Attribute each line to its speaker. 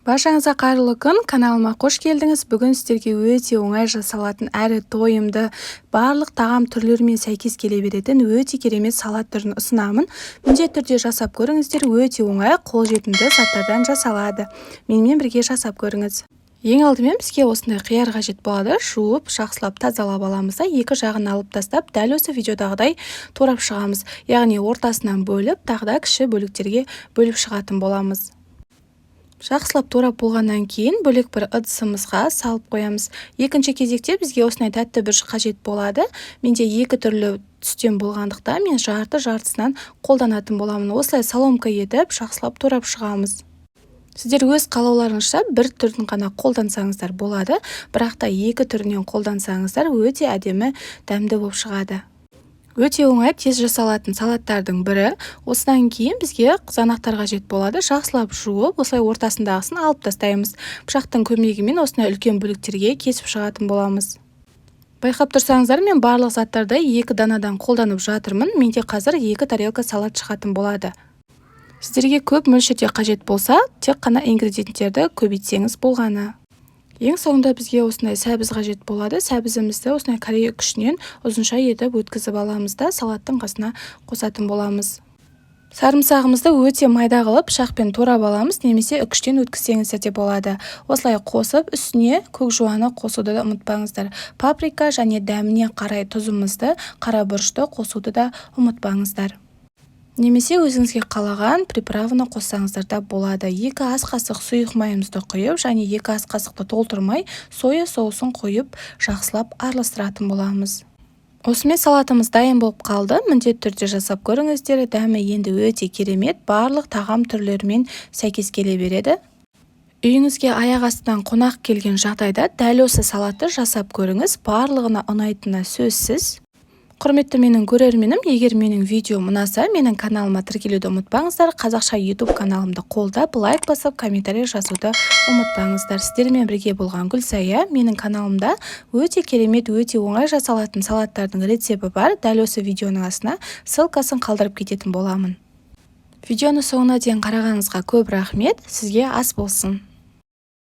Speaker 1: Баршаңызға қайырлы күн, каналыма қош келдіңіз. Бүгін сіздерге өте оңай жасалатын әрі тойымды барлық тағам түрлерімен сәйкес келе беретін өте керемет салат түрін ұсынамын. Міндетті түрде жасап көріңіздер, өте оңай, қолжетімді заттардан жасалады. Менімен бірге жасап көріңіз. Ең алдымен бізге осындай қияр қажет болады. Жуып, жақсылап тазалап аламыз да, екі жағын алып тастап, дәл осы видеодағыдай турап шығамыз. Яғни ортасынан бөліп, тағы да кіші бөліктерге бөліп шығатын боламыз. Жақсылап турап болғаннан кейін бөлек бір ыдысымызға салып қоямыз. Екінші кезекте бізге осындай тәтті бүріш қажет болады. Менде екі түрлі түстен болғандықтан мен жартысынан қолданатын боламын. Осылай соломка етіп жақсылап турап шығамыз. Сіздер өз қалауларыңызша бір түрін ғана қолдансаңыздар болады, бірақ та екі түрінен қолдансаңыздар өте әдемі, дәмді болып шығады. Өте оңай, тез жасалатын салаттардың бірі. Осыдан кейін бізге қызанақтар қажет болады. Жақсылап жуып, осылай ортасындағысын алып тастаймыз. Пышақтың көмегімен осындай үлкен бөліктерге кесіп шығатын боламыз. Байқап тұрсаңыздар, мен барлық заттарды екі данадан қолданып жатырмын. Менде қазір екі тарелка салат шығатын болады. Сіздерге көп мөлшерде қажет болса, тек қана ингредиенттерді көбейтсеңіз болғаны. Ең соңында бізге осындай сәбіз қажет болады. Сәбізімізді осындай корея күшінен ұзынша етіп өткізіп аламыз да салаттың қасына қосатын боламыз. Сарымсағымызды өте майда қылып пышақпен турап аламыз, немесе үкіштен өткізсеңіздер де болады. Осылай қосып, үстіне көк жуаны қосуды да ұмытпаңыздар. Паприка және дәміне қарай тұзымызды, қара бұрышты қосуды да ұмытпаңыздар. Немесе өзіңізге қалаған приправаны қоссаңыздар да болады. 2 ас қасық сұйық майымызды құйып, және 2 ас қасықты толтырмай, соя соусын қойып, жақсылап араластыратын боламыз. Осымен салатымыз дайын болып қалды. Міндетті түрде жасап көріңіздер. Дәмі енді өте керемет, барлық тағам түрлерімен сәйкес келе береді. Үйіңізге аяқ астынан қонақ келген жағдайда дәл осы салатты жасап көріңіз. Барлығына ұнайтынына сөзсіз. Құрметті менің көрерменім, егер менің видеом ұнаса, менің каналыма тіркелуді ұмытпаңыздар. Қазақша YouTube каналымды қолдап, лайк басып, комментарий жазуды ұмытпаңыздар. Сіздермен бірге болған Гүлсая. Менің каналымда өте керемет, өте оңай жасалатын салаттардың рецепті бар. Дәл осы видеоның астына ссылкасын қалдырып кететін боламын. Видеоны соңына дейін қарағаныңызға көп рахмет. Сізге ас болсын.